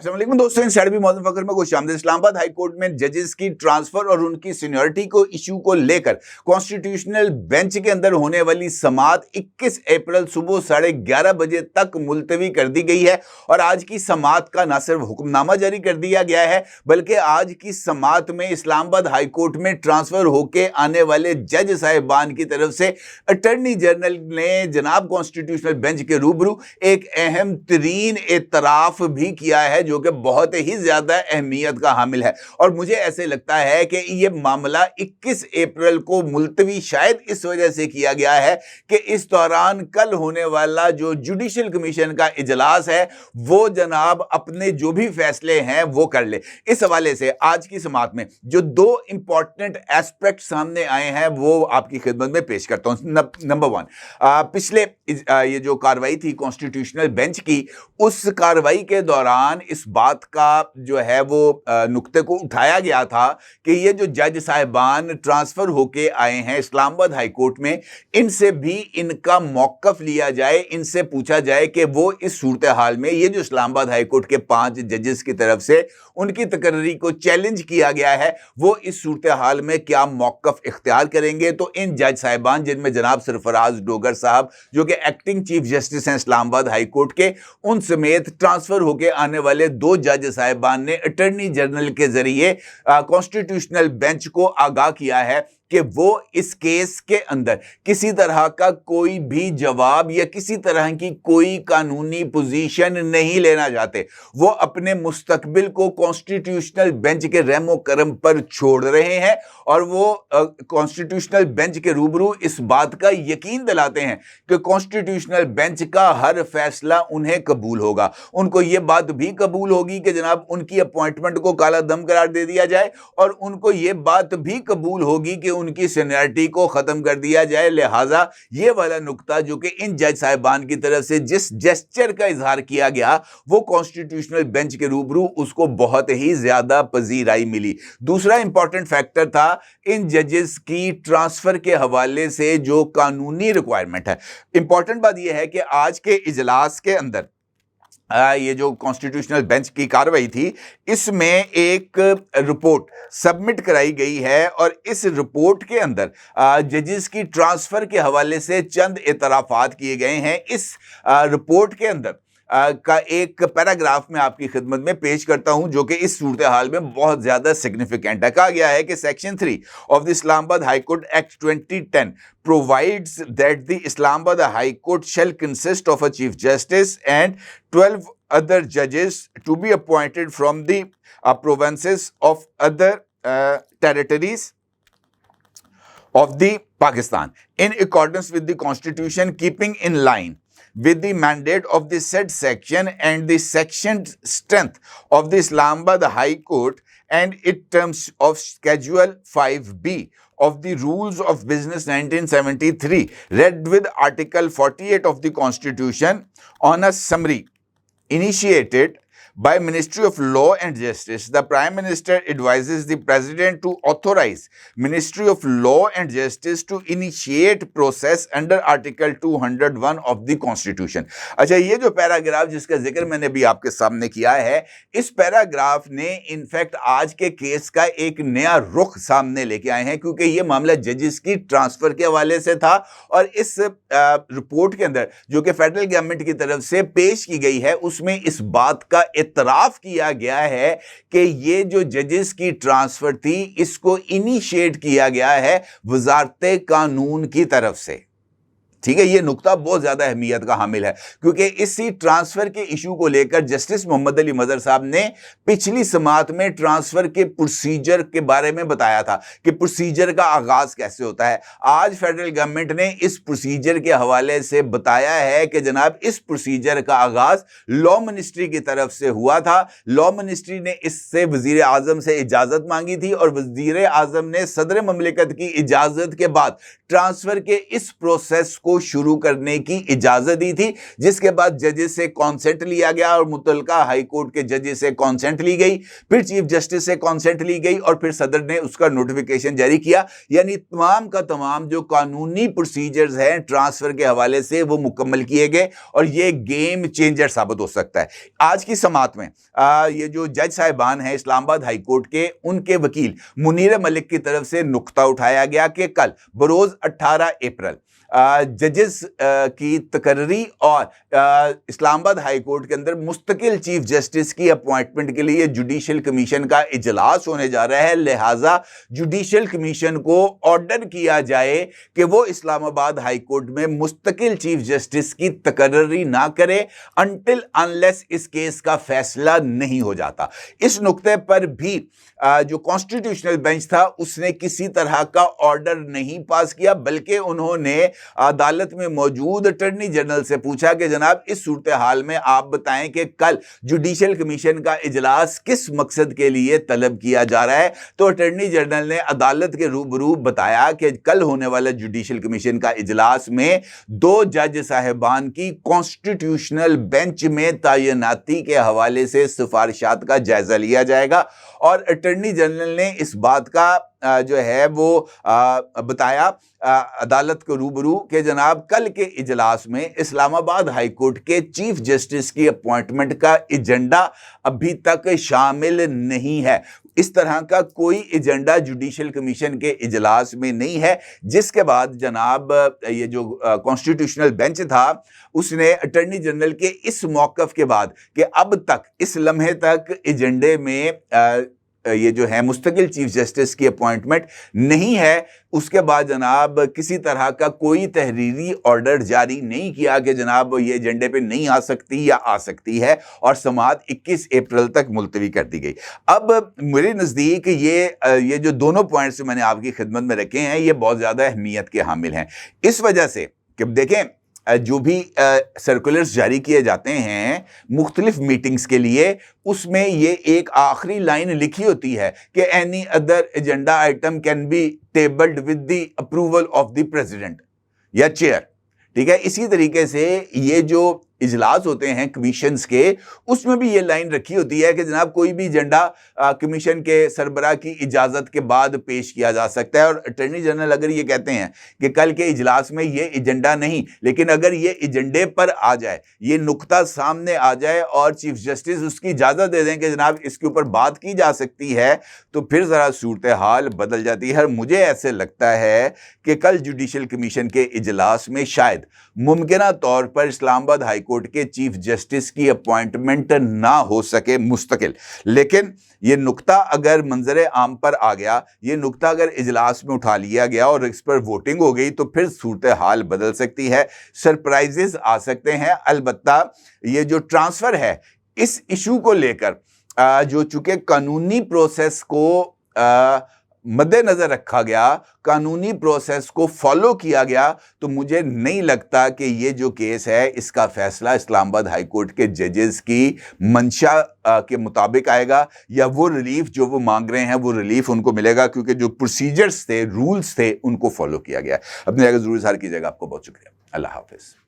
अस्सलाम वालेकुम दोस्तों, इन साइड भी मौजूद फकर में खुश आमदीद। इस्लामाबाद हाई कोर्ट में जजेस की ट्रांसफर और उनकी सीनियरिटी को इशू को लेकर कॉन्स्टिट्यूशनल बेंच के अंदर होने वाली समाअत 21 अप्रैल सुबह 11:30 बजे तक मुलतवी कर दी गई है। और आज की समाअत का न सिर्फ हुक्मनामा जारी कर दिया गया है, बल्कि आज की समाअत में इस्लामाबाद हाई कोर्ट में ट्रांसफर होके आने वाले जज साहिबान की तरफ से अटॉर्नी जनरल ने जनाब कॉन्स्टिट्यूशनल बेंच के रूबरू एक अहम तरीन एतराफ भी किया है, जो कि बहुत ही ज्यादा अहमियत का हामिल है। और मुझे ऐसे लगता है कि यह मामला 21 अप्रैल को मुलतवी शायद इस वजह से किया गया है कि इस दौरान कल होने वाला जो जुडिशल कमीशन का इजलास है वो जनाब अपने जो भी फैसले हैं वो कर ले। इस हवाले से आज की समाअत में जो दो इंपॉर्टेंट एस्पेक्ट सामने आए हैं वो आपकी खिदमत में पेश करता हूं। नंबर वन, पिछले ये जो कार्रवाई थी कॉन्स्टिट्यूशनल बेंच की, उस कार्रवाई के दौरान इस बात का जो है वो नुक्ते को उठाया गया था कि ये जो जज साहिबान ट्रांसफर होके आए हैं इस्लामाबाद हाई कोर्ट में, इनसे भी इनका मौकफ लिया जाए, इनसे पूछा जाए कि वो इस सूरत हाल में ये जो इस्लामाबाद हाई कोर्ट के 5 जजेस की तरफ से उनकी तकर्री को चैलेंज किया गया है, वो इस सूरत हाल में क्या मौकफ इख्तियार करेंगे। तो इन जज साहिबान, जिनमें जनाब सरफराज डोगर साहब जो कि एक्टिंग चीफ जस्टिस हैं इस्लामाबाद हाई कोर्ट के, उन समेत ट्रांसफर होके आने वाले 2 जज साहिबान ने अटॉर्नी जनरल के जरिए कॉन्स्टिट्यूशनल बेंच को आगाह किया है कि वो इस केस के अंदर किसी तरह का कोई भी जवाब या किसी तरह की कोई कानूनी पोजीशन नहीं लेना चाहते। वो अपने मुस्तकबिल को कॉन्स्टिट्यूशनल बेंच के रहमो करम पर छोड़ रहे हैं और वो कॉन्स्टिट्यूशनल बेंच के रूबरू इस बात का यकीन दिलाते हैं कि कॉन्स्टिट्यूशनल बेंच का हर फैसला उन्हें कबूल होगा। उनको ये बात भी कबूल होगी कि जनाब उनकी अपॉइंटमेंट को काला दम करार दे दिया जाए, और उनको ये बात भी कबूल होगी कि उनकी सीनियरिटी को खत्म कर दिया जाए। लिहाजा ये वाला नुक्ता जो कि इन जज साहिबान की तरफ से जिस जेस्चर का इजहार किया गया वो कॉन्स्टिट्यूशनल बेंच के रूबरू उसको बहुत ही ज्यादा पजीराई मिली। दूसरा इंपॉर्टेंट फैक्टर था इन जजेस की ट्रांसफर के हवाले से जो कानूनी रिक्वायरमेंट है। इंपॉर्टेंट बात यह है कि आज के इजलास के अंदर ये जो कॉन्स्टिट्यूशनल बेंच की कार्रवाई थी, इसमें एक रिपोर्ट सबमिट कराई गई है और इस रिपोर्ट के अंदर जजेस की ट्रांसफर के हवाले से चंद एतराफात किए गए हैं। इस रिपोर्ट के अंदर का एक पैराग्राफ में आपकी खिदमत में पेश करता हूं जो कि इस सूरत हाल में बहुत ज्यादा सिग्निफिकेंट है। कहा गया है कि section 3 of the Islamabad high court act 2010 provides that the Islamabad High Court shall consist of a Chief Justice and 12 other judges to be appointed from the provinces of other territories of the Pakistan in accordance with the Constitution, keeping in line with the mandate of the said section and the section strength of the Islamabad High Court and its terms of Schedule 5B of the Rules of Business 1973, read with Article 48 of the Constitution on a summary initiated by Ministry of Law and Justice. The Prime Minister advises the President to authorize Ministry of Law and Justice to initiate process under Article 201 of the Constitution. अच्छा, ये जो paragraph जिसका जिक्र मैंने भी आपके सामने किया है, इस पैराग्राफ ने इनफैक्ट आज के केस का एक नया रुख सामने लेके आए हैं, क्योंकि ये मामला जजेस की ट्रांसफर के हवाले से था और इस रिपोर्ट के अंदर जो कि फेडरल गवर्नमेंट की तरफ से पेश की गई है उसमें इस बात का इतराफ किया गया है कि ये जो जजेस की ट्रांसफर थी इसको इनिशिएट किया गया है वजारत कानून की तरफ से। ठीक है, ये नुक्ता बहुत ज्यादा अहमियत का हामिल है, क्योंकि इसी ट्रांसफर के इशू को लेकर जस्टिस मोहम्मद अली मजहर साहब ने पिछली समाअत में ट्रांसफर के प्रोसीजर के बारे में बताया था कि प्रोसीजर का आगाज कैसे होता है। आज फेडरल गवर्नमेंट ने इस प्रोसीजर के हवाले से बताया है कि जनाब इस प्रोसीजर का आगाज लॉ मिनिस्ट्री की तरफ से हुआ था। लॉ मिनिस्ट्री ने इससे वजीर आजम से इजाजत मांगी थी और वजीर आजम ने सदर ममलिकत की इजाजत के बाद ट्रांसफर के इस प्रोसेस को को शुरू करने की इजाजत दी थी, जिसके बाद जजेस से कॉन्सेंट लिया गया और मुतलका हाई कोर्ट के जजेस से कॉन्सेंट ली गई, फिर चीफ जस्टिस से कॉन्सेंट ली गई और फिर सदर ने उसका नोटिफिकेशन जारी किया। यानी तमाम का तमाम जो कानूनी प्रोसीजर्स हैं ट्रांसफर के हवाले से वो मुकम्मल किए गए और ये गेम चेंजर साबित हो सकता है। आज की समात में ये जो जज साहिबान हैं इस्लामाबाद हाई कोर्ट के, उनके वकील मुनीर मलिक की तरफ से नुक्ता उठाया गया कि कल बरोज 18 अप्रैल जजेस की तकर्री और इस्लामाबाद हाई कोर्ट के अंदर मुस्तकिल चीफ जस्टिस की अपॉइंटमेंट के लिए जुडिशल कमीशन का इजलास होने जा रहा है। लिहाजा जुडिशल कमीशन को ऑर्डर किया जाए कि वो इस्लामाबाद हाई कोर्ट में मुस्तकिल चीफ जस्टिस की तकर्री ना करे अनटिल अनलेस इस केस का फैसला नहीं हो जाता। इस नुक्ते पर भी जो कॉन्स्टिट्यूशनल बेंच था उसने किसी तरह का ऑर्डर नहीं पास किया, बल्कि उन्होंने अदालत में मौजूद अटॉर्नी जनरल से पूछा कि जनाब इस सूरत हाल में आप बताएं कि कल जुडिशल कमीशन का इजलास किस मकसद के लिए तलब किया जा रहा है। तो अटॉर्नी जनरल ने अदालत के रूबरू बताया कि कल होने वाला जुडिशल कमीशन का इजलास में 2 जज साहिबान की कॉन्स्टिट्यूशनल बेंच में तैनाती के हवाले से सिफारिशात का जायजा लिया जाएगा और अटॉर्नी जनरल ने इस बात का जो है वो बताया अदालत को रूबरू कि जनाब कल के इजलास में इस्लामाबाद हाई कोर्ट के चीफ जस्टिस की अपॉइंटमेंट का एजेंडा अभी तक शामिल नहीं है। इस तरह का कोई एजेंडा जुडिशल कमीशन के इजलास में नहीं है, जिसके बाद जनाब ये जो कॉन्स्टिट्यूशनल बेंच था उसने अटॉर्नी जनरल के इस मौक़िफ़ के बाद कि अब तक इस लम्हे तक एजेंडे में ये जो है मुस्तकिल चीफ जस्टिस की अपॉइंटमेंट नहीं है, उसके बाद जनाब किसी तरह का कोई तहरीरी ऑर्डर जारी नहीं किया कि जनाब ये एजेंडे पे नहीं आ सकती या आ सकती है और समाअत 21 अप्रैल तक मुलतवी कर दी गई। अब मेरे नज़दीक ये जो दोनों पॉइंट्स मैंने आपकी खिदमत में रखे हैं ये बहुत ज़्यादा अहमियत के हामिल हैं, इस वजह से कि देखें जो भी सर्कुलर्स जारी किए जाते हैं मुख्तलिफ मीटिंग्स के लिए, उसमें ये एक आखिरी लाइन लिखी होती है कि any other agenda item can be tabled with the approval of the president या चेयर। ठीक है, इसी तरीके से ये जो इजलास होते हैं कमीशंस के, उसमें भी ये लाइन रखी होती है कि जनाब कोई भी एजेंडा कमीशन के सरबराह की इजाज़त के बाद पेश किया जा सकता है। और अटॉर्नी जनरल अगर ये कहते हैं कि कल के इजलास में ये एजेंडा नहीं, लेकिन अगर ये एजेंडे पर आ जाए, ये नुक्ता सामने आ जाए और चीफ जस्टिस उसकी इजाज़त दे दें कि जनाब इसके ऊपर बात की जा सकती है, तो फिर ज़रा सूरत हाल बदल जाती है। मुझे ऐसे लगता है कि कल जुडिशल कमीशन के इजलास में शायद मुमकिना तौर पर इस्लामाबाद हाई कोर्ट के चीफ जस्टिस की अपॉइंटमेंट ना हो सके मुस्तकिल, लेकिन ये नुक्ता अगर मंजर आम पर आ गया, ये नुक्ता अगर इजलास में उठा लिया गया और इस पर वोटिंग हो गई, तो फिर सूरत हाल बदल सकती है, सरप्राइजेस आ सकते हैं। अलबत्ता ये जो ट्रांसफ़र है इस इशू को लेकर जो चूंकि कानूनी प्रोसेस को मद्देनज़र रखा गया, कानूनी प्रोसेस को फॉलो किया गया, तो मुझे नहीं लगता कि ये जो केस है इसका फैसला इस्लामाबाद हाई कोर्ट के जजेस की मंशा के मुताबिक आएगा या वो रिलीफ जो वो मांग रहे हैं वो रिलीफ उनको मिलेगा, क्योंकि जो प्रोसीजर्स थे, रूल्स थे, उनको फॉलो किया गया। अपनी जगह ज़रूर इज़हार कीजिएगा। आपको बहुत शुक्रिया। अल्लाह हाफ़िज़।